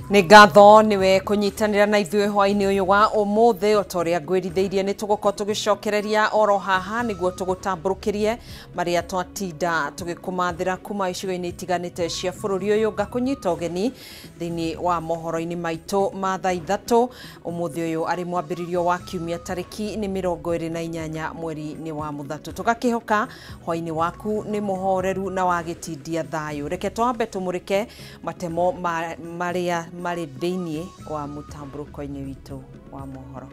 Nĩ ngatho niwe kunyitanira na ithuĩ hwainĩ ũyũ wa ũmũthĩ otoria ngwĩrithĩirie nĩ tũgũkorwo tũgĩcokereria oro haha nĩguo tũgũtambũrũkĩrie marĩa twatinda tũgĩkũmathĩra kuma icigo-inĩ itiganĩte cia bũrũri ũyũ ngakũnyita ũgeni thĩinĩ wa mohoro-inĩ maitũ ma thaa ithatũ ũmũthĩ ũyũ arĩ mwambĩrĩrio wa kiumia tarĩki nĩ 28 mweri-inĩ wa Mũthatũ tũgakĩhoka hwainĩ waku nĩ mũhoreru na wagĩtindia thayũ reke twambe tũmũrĩke matemo marĩa marĩ thĩinĩ wa mũtambũrũko-inĩ witũ wa mohoro.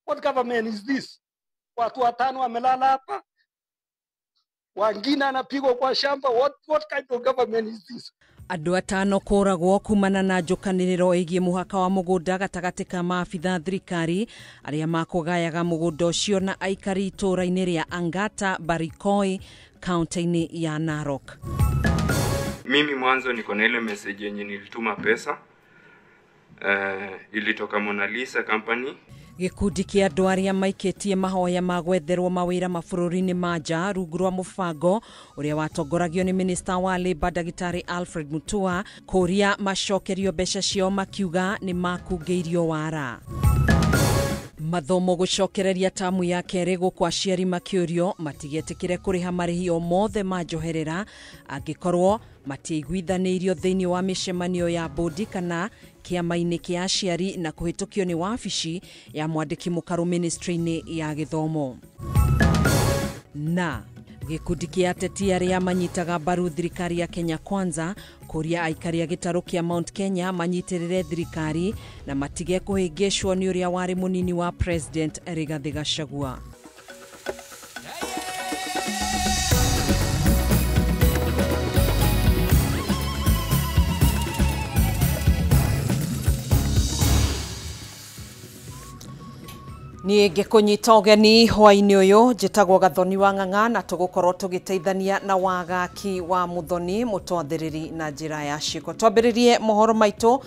What government is this? Watu watano wamelala hapa, wengine anapigwa kwa shamba. What kind of government is this? Andũ atano kũragwo kumana na njũkanĩrĩro ĩgiĩ mũhaka wa mũgũnda gatagatĩ ka maabitha thirikari arĩa makũgayaga mũgũnda ũcio na aikari itũũra-inĩ rĩa Angata Barikoi kaunti-inĩ ya Narok. Mimi mwanzo niko na ile message yenye nilituma pesa ilitoka Mona Lisa company. Gĩkundi kĩa andũ arĩa maikĩtie mahoya ma gwetherwo mawĩra mabũrũri-inĩ ma nja rungu rwa mũbango ũrĩa watongoragio nĩ Minister wa Labour Ndagĩtarĩ Alfred Mutua kũria macokerio mbeca ciao makiuga nĩ makungĩirio wara. Mathomo gũcokereria tamu ya kerĩ gũkũ aciari makĩũrio matigetĩkĩre kũrĩha marĩhi o mothe ma njoherera angĩkorwo matiiguithanĩirio thĩinĩ wa mĩcemanio ya bodi kana kĩama-inĩ kĩa aciari na kũhĩtũkio nĩ wabici ya mwandĩki mũkaru ministry-inĩ ya gĩthomo. Na gĩkundi kĩa ateti arĩa manyitaga mbaru thirikari ya Kenya Kwanza kũria aikari a gĩtarũ kĩa Mount Kenya manyitĩrĩre thirikari na matige kũhĩngĩcwo nĩ ũrĩa warĩ mũnini wa President Rigathi Gachagua. Niĩ ngĩkũnyita ũgeni hwainĩ ũyũ njĩtagwo Gathoni wa Ng'ang'a na tũgũkorwo tũgĩteithania na wagaki wa Muthoni mũtwathĩrĩri na njĩra ya ciĩko. Twambĩrĩrie mohoro maitũ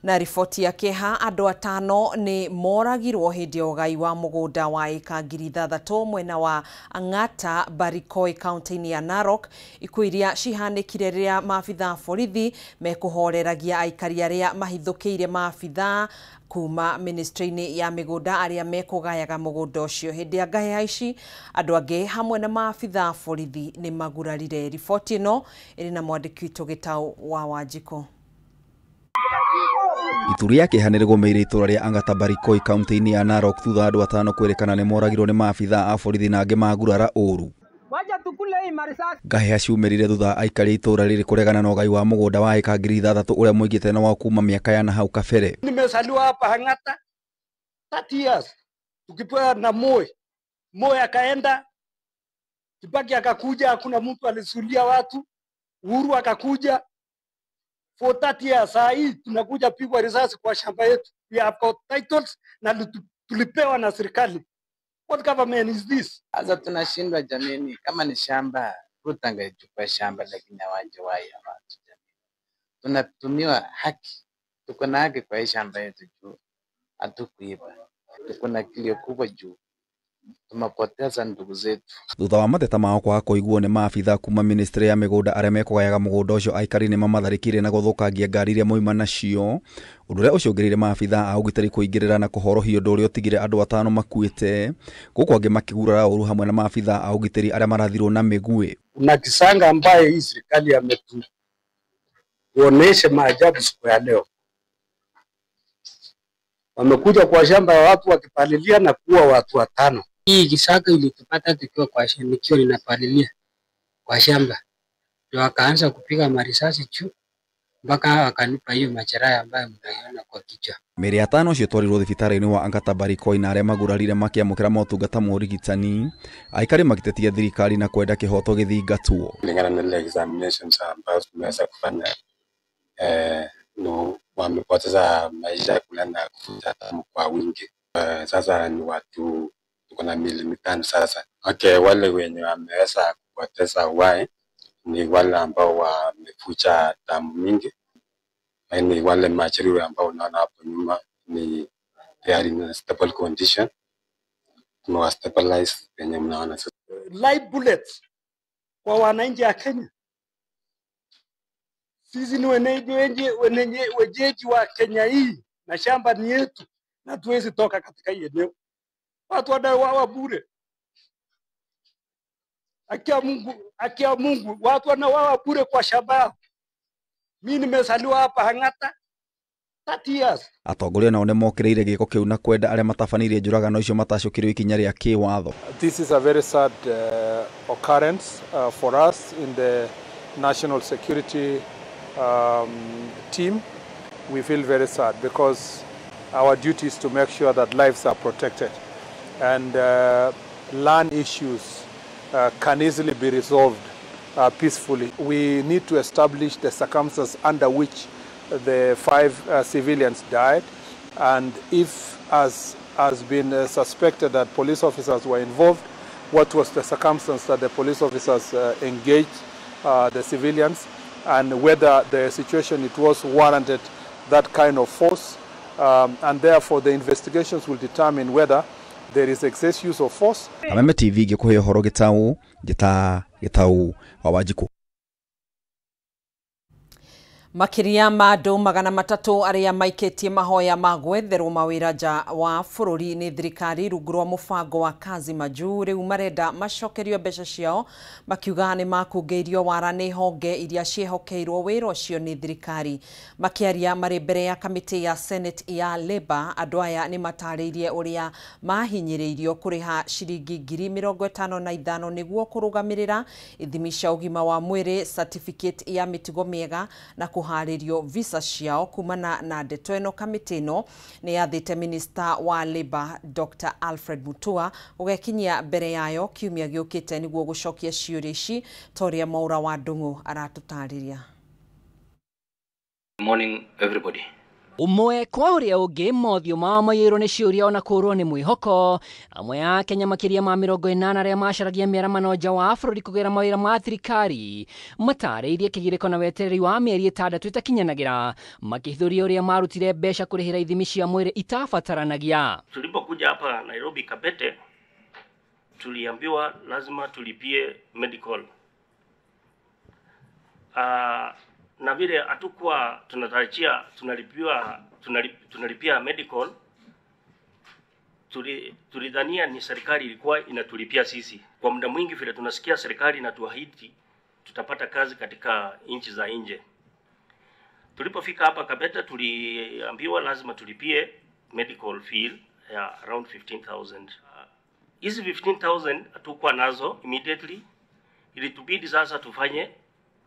na riboti ya kĩeha andũ atano nĩ moragirwo hĩndĩ ya ũgai wa mũgũnda wa ĩka 6,000 mwena wa Angata Barikoi kaunti-inĩ ya Narok ikuũ iria cihanĩkire rĩrĩa maabitha borithi mekũhoreragia aikari arĩa mahithũkĩire maabitha kuma ministry-inĩ ya mĩgũnda arĩa mekũgayaga mũgũnda ũcio. Hĩndĩ ya ngaheha ici andũ angĩ hamwe na maabitha borithi nĩ magurarire. Riboti ĩno ĩrĩ na mwandĩki witũ Gĩtaũ wa Wanjikũ. Ituri ya kĩeha nĩ rĩgũmĩire itũra rĩa Angata Barikoi kaunti-inĩ ya Narok thutha andũ atano kwĩrĩkana nĩ moragirwo nĩ maabitha a borithi na angĩ magurara ũru. Ngaheha ciumĩrire thutha aikari itũra rĩrĩ kũregana na ũgai wa mũgũnda wa ĩka 6,000 ũrĩa mũingĩte na wa kuma miaka ya na hau kabere. Nimezaliwa hapa Angata 30 years tukipewa na Moi akaenda, Kibaki akakuja, hakuna mtu alisulia watu, Uhuru akakuja. For 30 years saa hii tunakuja pigwa risasi kwa shamba yetu. We have got titles na tulipewa na serikali. What government is this? Sasa tunashindwa jameni, kama ni shamba Ruto angechukua shamba lakini hawajawahi watu jameni. Tunatumiwa haki. Tuko na haki kwa hii shamba yetu juu hatukuiba. Tuko na kilio kubwa juu tumepoteza ndugu zetu. Thutha wa mateta mao kwaga kũiguo nĩ maabitha kuma ministry ya mĩgũnda arĩa mekũgayaga mũgũnda ũcio aikari nĩ mamatharĩkĩire na gũthũkangia ngari iria moima nacio ũndũ ũrĩa ũcũngĩrĩire maabitha a ũgitĩri kũingĩrĩra na kũhorohia ũndũ ũrĩa ũtigire andũ atano makuĩte gũkũ angĩ makĩgurara ũru hamwe na maabitha a ũgitĩri arĩa marathirwo na mĩguĩ. Kuna kisanga ambaye hii serikali ametuonesha maajabu siku ya leo. Wamekuja kwa shamba ya watu wakipalilia na kuua watu watano. Hii kisaka ilitupata tukiwa kwa shamba, nikiwa ninapalilia kwa shamba. Ndio wakaanza kupiga marisasi juu mpaka wakanipa hiyo majeraha ambayo mnaiona kwa kichwa. Mĩrĩ atano cio twarirwo thibitarĩ-inĩ wa Angata Barikoi na arĩa magurarire makĩamũkĩra motungata ma ũrigitani aikari magĩtetia thirikari na kwenda kĩhoto gĩthingatwo. Kulingana na examinations ambazo tumeweza kufanya wamepoteza maisha kulana kufuta damu kwa wingi. Sasa ni watu kuna miili mitano sasa. Wale wenye wameweza kupoteza uhai ni wale ambao wamefucha damu mingi. Ni wale majeruhi ambao unaona hapo nyuma ni they are in a stable condition. tumewastabilize wenye mnaona sasa. Live bullets kwa wananchi ya Kenya. Sisi ni wenyeji wa Kenya hii na shamba ni yetu na tuwezi toka katika hii eneo. Watu wanauawa bure. Akia Mungu, watu wanauawa bure kwa shamba yao. Mimi nimezaliwa hapa Hang'ata 30 years. Atongoria nao nĩmokĩrĩire gĩko kĩu na kwenda arĩa matabanirie njũragano icio matacũkĩrio ikinya rĩa kĩwatho. This is a very sad occurrence for us in the national security team. We feel very sad because our duty is to make sure that lives are protected and land issues can easily be resolved peacefully. We need to establish the circumstances under which the 5 civilians died, and if, as has been suspected, that police officers were involved, what was the circumstance that the police officers engaged the civilians, and whether the situation it was warranted that kind of force, and therefore the investigations will determine whether there is excess use of force. Ameme TV gĩkũhe ũhoro gĩtaũ wa Wanjiku. Makiria ma andũ 300 arĩa maikĩtie mahoya ma gwetherwo mawĩra nja wa bũrũri nĩ thirikari rungu rwa mũbango wa Kazi Majuu rĩu marenda macokerio mbeca ciao makiuga nĩ makungĩirio wara nĩ honge iria ciehokeirwo wĩra ũcio nĩ thirikari. Makiaria marĩ mbere ya kamĩtĩ ya Senate ya Labour, andũ aya nĩ matarĩirie ũrĩa mahinyĩrĩirio kũrĩha ciringi 55,000 nĩguo kũrũgamĩrĩra ithimi cia ũgima wa mwĩrĩ, certificate ya mĩtugo mĩega na kuharirio visa ciao. Kumana na ndeto ĩno, kamĩtĩ ĩno nĩ yathĩte Minister wa Labour Dr. Alfred Mutua ũgekinyia mbere yayo kiumia gĩũkĩte nĩguo gũcokia ciũria ici, Toria Mwaura wa Ndung'u aratũtarĩria. Morning everybody. Umwe kwa uria ungi mothio ma mayiro ni ciuria ona kurwo ni mwihoko amwe ya Kenya makiria ma 80 aria macaragia mĩaramano nja wa bũrũri kũgera mawĩra ma thirikari matarĩirie kĩgirĩko na wetereri wa mĩeri 6 itakinyanagira makĩhithuria uria marutire mbeca kũrĩhĩra ithimi cia mwĩrĩ itabataranagia. Tulipokuja hapa Nairobi Kabete tuliambiwa lazima tulipie medical. Na vile hatukuwa tunatarajia tunalipia medical, tulidhania ni serikali ilikuwa inatulipia sisi. Kwa muda mwingi vile tunasikia serikali inatuahidi tutapata kazi katika nchi za nje. Tulipofika hapa Kabete tuliambiwa lazima tulipie medical fee ya around 15,000. Hizi 15,000 hatukuwa nazo immediately, ilitubidi sasa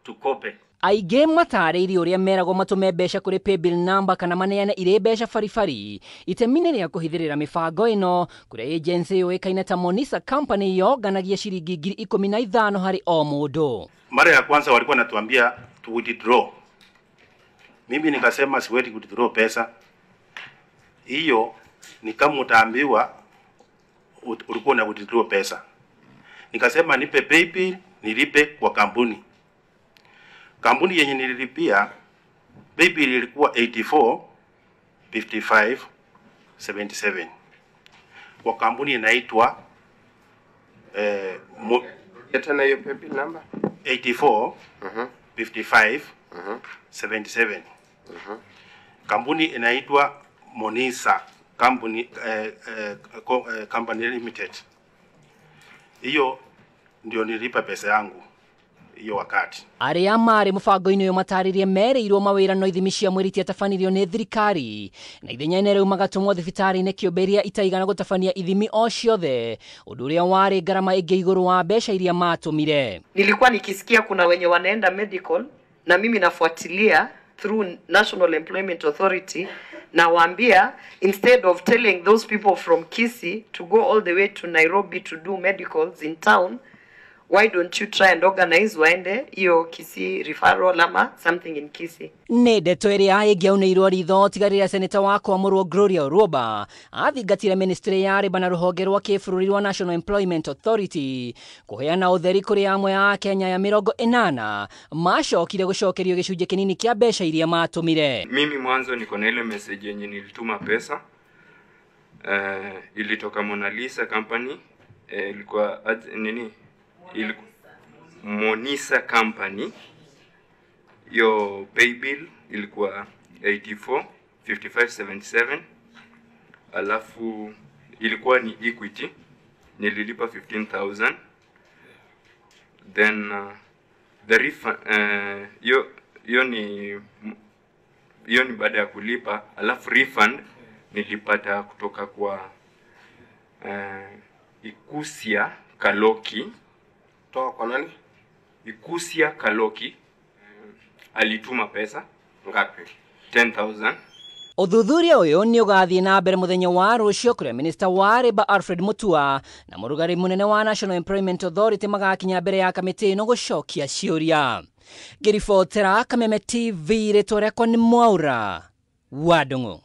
tukope. Aige matarĩirie ũrĩa meragwo matume mbeca kũrĩ paybill number kana maneane irĩ mbeca baribari itemine rĩa kũhithĩrĩra mĩbango ĩno kũrĩa agency yoĩkaine ta Monisa Company yonganagia ciringi 15,000 harĩ o mũndũ. Mara ya kwanza walikuwa natuambia to withdraw. Mimi nikasema siwezi withdraw pesa. Hiyo ni kama utaambiwa ulikuwa na withdraw pesa. Nikasema nipe paybill nilipe kwa kampuni. Kampuni yenye nililipia paybill ilikuwa 84,55,77. Kwa kampuni inaitwa tena hiyo paybill number 84,55,77. Kampuni inaitwa Monisa Company Limited. Hiyo ndio nilipa pesa yangu hiyo wakati. Aria mari mũbango-inĩ ũyũ matarĩirie merĩirwo mawĩra no ithimi cia mwĩrĩ itiatabanirio nĩ thirikari na ithenya-inĩ rĩu magatũmwo thibitarĩ-inĩ kĩũmbe iria itaigana gũtabania ithimi o ciothe, ũndũ ũrĩa warĩ ngarama ĩngĩ igũrũ wa mbeca iria matũmire. Nilikuwa nikisikia kuna wenye wanaenda medical na mimi nafuatilia through National Employment Authority na waambia instead of telling those people from Kisii to go all the way to Nairobi to do medicals in town, why don't you try and organize waende hiyo Kisii referral ama something in Kisii. Nĩ ndeto ĩrĩa ĩngĩaunĩirwo ritho tigarĩra seneta wa kwamũrwo Gloria Orwoba athingatire ministry ya Labour na rũhonge rwa kĩbũrũri rwa National Employment Authority kũheana ũtheri kũrĩ amwe a Kenya ya 80 macokire gũcokerio gĩcunjĩ kĩnini kĩa mbeca iria matũmire. Mimi mwanzo niko na ile message yenye nilituma pesa ilitoka Mona Lisa Company, ilikuwa ilikuwa Monisa Company. Yo pay bill ilikuwa 84,5577. Alafu ilikuwa ni Equity, nililipa 15,000. Then the refund hiyo ni baada ya kulipa. Alafu refund nilipata kutoka kwa Ikusia Kaloki. Toka kwa nani? Ikusia Kaloki. Alituma pesa ngapi? 10,000. Uthuthuria uyu ni ugathie na mbere muthenya wa rucio kuria Minister wa Riba Alfred Mutua na murugari munene wa National Employment Authority magakinya mbere ya kamiti ino gucokia ciuria. Ngiribotera Kameme TV ritoreko ni Mwaura Wadungu.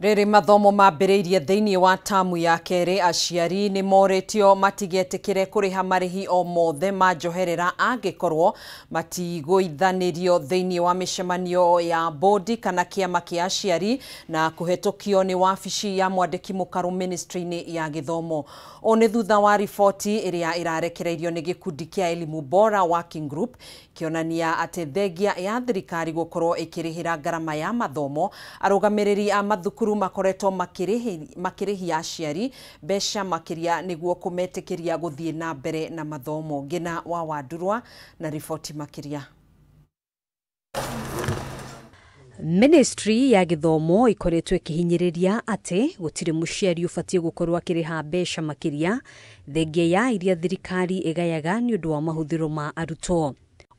Rĩrĩ mathomo mambĩrĩirie thĩinĩ wa tamu ya kerĩ, aciari nĩ moretio matigetĩkĩre kũrĩha marĩhi o mothe ma njoherera angĩkorwo matigũithanĩrio thĩinĩ wa mĩcemanio ya bodi kana kĩama kĩa aciari na kũhetũkio nĩ wabici ya mwandĩki mũkaru ministry-inĩ ya gĩthomo. O nĩ thutha wa riboti ĩrĩa ĩrarekereirio nĩ gĩkundi kĩa Elimu Bora Working Group kĩonania atĩ thengia ya thirikari gũkorwo ĩkĩrĩhĩra ngarama ya mathomo, arũgamĩrĩri a mathukuru makoretwo makĩrĩhia aciari mbeca makĩria nĩguo kũmetĩkĩria gũthiĩ na mbere na mathomo. Ngina wa Wandurwa na riboti makĩria. Ministry ya gĩthomo ikoretwo ĩkĩhinyĩrĩria atĩ gũtirĩ mũciari ũbatiĩ gũkorwo akĩrĩha mbeca makĩria thengia ya iria thirikari ĩgayaga nĩ ũndũ wa mahũthĩro ma arutwo.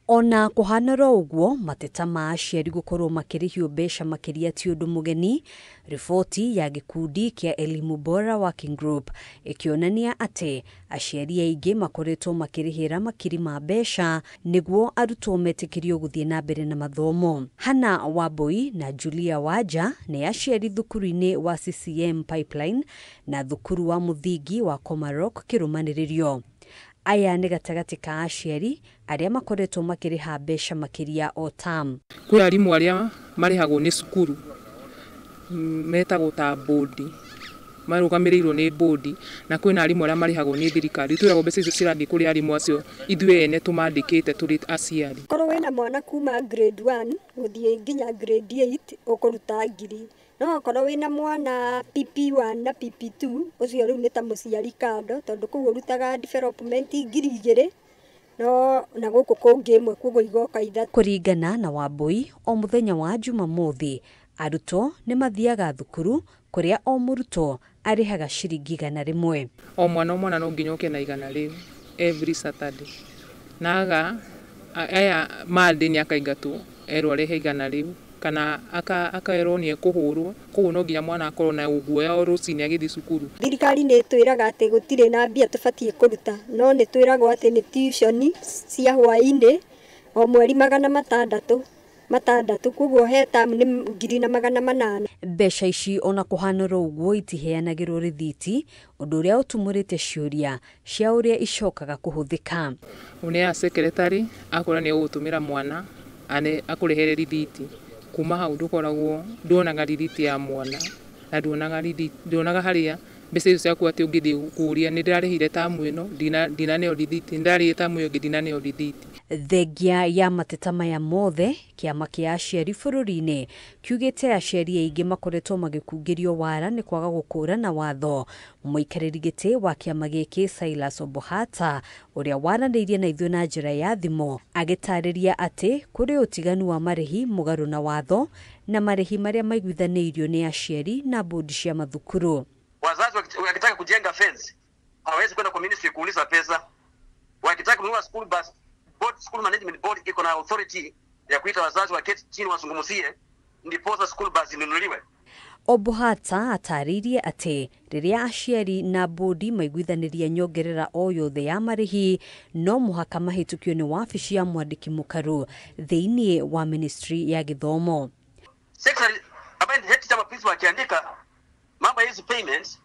Ona kũhanĩra ũguo, mateta ma aciari gũkorwo makĩrĩhio mbeca makĩria ti ũndũ mũgeni. Riboti ya gĩkundi kĩa Elimu Bora Working Group ĩkĩonania atĩ aciari aingĩ makoretwo makĩrĩhĩra makiri ma mbeca nĩguo arutwo metĩkĩrio gũthiĩ na mbere na mathomo. Hana Wambui na Julia Wanja nĩ aciari thukuru-inĩ wa CCM Pipeline na thukuru wa mũthingi wa Komarok kĩrũmanĩrĩrio. Aya nĩ gatagatĩ ka aciari arĩa makoretwo makĩrĩha mbeca makĩria o tam. Kwĩ arimũ arĩa marĩhagwo nĩ cukuru metagwo ta bodi, marũgamĩrĩirwo nĩ bodi, na kwĩna arimũ arĩa marĩhagwo nĩ thirikari. Twĩragwo mbeca icio cirathiĩ kũrĩ arimũ acio ithuĩ ene tũmandĩkĩte tũrĩ aciari. Korwo wĩna mwana kuma grade 1 gũthiĩ nginya grade 8 ũkũruta ngiri. No korwo wĩna mwana PP1 na PP2 ũcio rĩu nĩ ta mũciari kando, tondũ kũu ũrutaga development ngiri 2 no na gũkũ kũngĩ ĩmwe koguo igoka ithatũ. Kũringana na Wambui, o mũthenya wa Jumamothi arutwo nĩ mathiaga thukuru kũrĩa o mũrutwo arĩhaga ciringi 100. O mwana no nginya ũke na 100 every Saturday. Naga aya Monday nĩ akaingatwo erwo arehe 100 kana akaerwo nĩ ekũhũrwo, koguo no nginya mwana akorwo na ũguoya o rũcinĩ agĩthiĩ cukuru. Thirikari nĩ twĩraga atĩ gũtirĩ na mbia tũbatiĩ kũruta, no nĩ twĩragwo atĩ nĩ tuition cia hwaĩ-inĩ o mweri 600 koguo he tamu nĩ 2,800. Mbeca ici ona kũhanĩra ũguo itiheanagĩrwo rĩthiti, ũndũ ũrĩa ũtumũrĩte ciũria cia ũrĩa icokaga kũhũthĩka. Ũnea secretary akora nĩ ũgũtũmĩra mwana akũrehere rĩthiti. Kuma hau nduonaga rĩthiti ya mwana na nduonaga harĩa mbeca icio ciaku atĩ ũngĩthiĩ kũũria nĩ ndĩrarĩhire tamu ĩno ndinaneo rĩthiti, ndarĩhire tamu ĩyo ndinaneo rĩthiti. Thengia ya mateta maya mothe, kĩama kĩa aciari bũrũri-inĩ kiugĩte aciari aingĩ makoretwo magĩkungĩrio wara nĩ kwaga gũkũrana watho. Mũikarĩri gĩtĩ wa kĩama gĩkĩ Silas Obohata ũrĩa waranĩirie na ithuĩ na njĩra ya thimũ agĩtarĩria atĩ kũrĩ ũtiganu wa marĩhi mũgarũ na watho na marĩhi marĩa maiguithanĩirio nĩ aciari na bodi cia mathukuru. Wazazi wakitaka kujenga fence hawezi kwenda kwa ministry kuuliza pesa. Wakitaka kununua school bus, school management board iko na authority ya kuita wazazi waketi chini wasungumuzie ndiposa school bus inunuliwe. Obohata ataririe atĩ rĩrĩa aciari na bodi maiguithanĩria nyongerera o yothe ya marĩhi no mũhaka mahĩtũkio nĩ wabici ya mwandĩki mũkaru thĩinĩ wa ministry ya gĩthomo. Secretary ambaye head teacher principal akiandika mambo ya hizo payments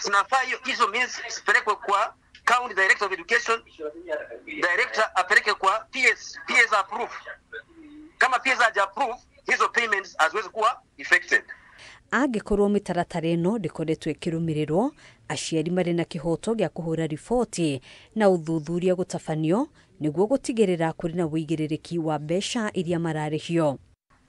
zinafaa hizo means zipelekwe kwa county director of education, director apeleke kwa PS approve. Kama PS haja approve hizo payments haziwezi kuwa effected. Angĩkorwo mĩtaratara ĩno ndĩkoretwo ĩkĩrũmĩrĩrwo, aciari marĩ na kĩhoto gĩa kũhũra riboti na ũthuthuria gũtabanio nĩguo gũtigĩrĩra kũrĩ na wĩigĩrĩrĩki wa mbeca iria mararĩhio.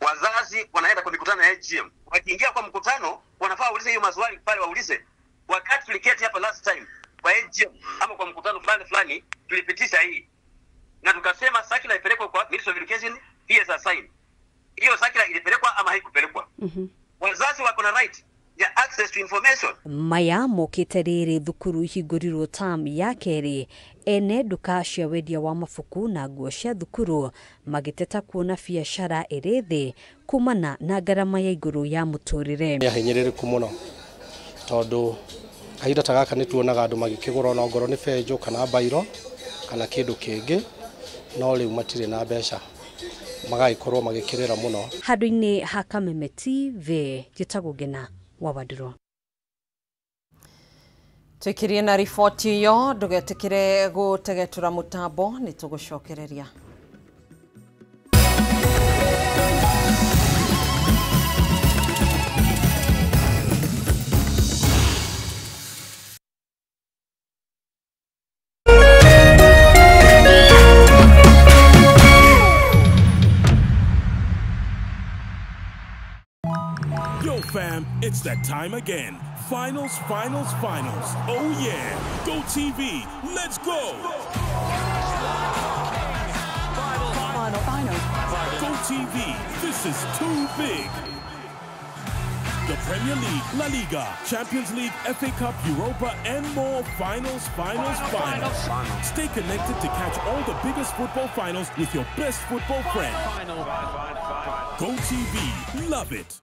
Wazazi wanaenda kwa mikutano ya AGM. Wakiingia kwa mkutano, wanafaa waulize hiyo maswali pale, waulize wakati tuliketi hapa last time kwa AGM ama kwa mkutano fulani tulipitisha hii na tukasema circular ipelekwe kwa Ministry of Education, here's a sign. Hiyo circular ilipelekwa ama haikupelekwa? Wazazi wako na right ya access to information. Maya mokĩte rĩrĩ thukuru ihingũrirwo term ya kerĩ, ene nduka cia wendia wa mabuku na nguo cia thukuru magĩteta kuona biacara ĩrĩ thĩ kumana na ngarama ya igũrũ ya mũtũrĩre. Nĩ ahinyĩrĩrĩku mũno tondũ kahinda ta gaka nĩ tuonaga andũ magĩkĩgũra na ngoro nĩ benjũ kana bairo kana kĩndũ kĩngĩ, no rĩu matirĩ na mbeca magagĩkorwo magĩkĩrĩra mũno. Handũ-inĩ ha Kameme TV, njĩtagwo Ngena wa Wadiro. Twĩkĩrie na riboti ĩyo, ndũgetĩkĩre gũtegetura mũtambo, nĩ tũgũcokereria. Yo fam, it's that time again. Finals. Oh yeah. Go TV. Let's go. Final. Go TV. This is too big. The Premier League, La Liga, Champions League, FA Cup, Europa, and more. Finals. Stay connected to catch all the biggest football finals with your best football friend. Go TV. Love it.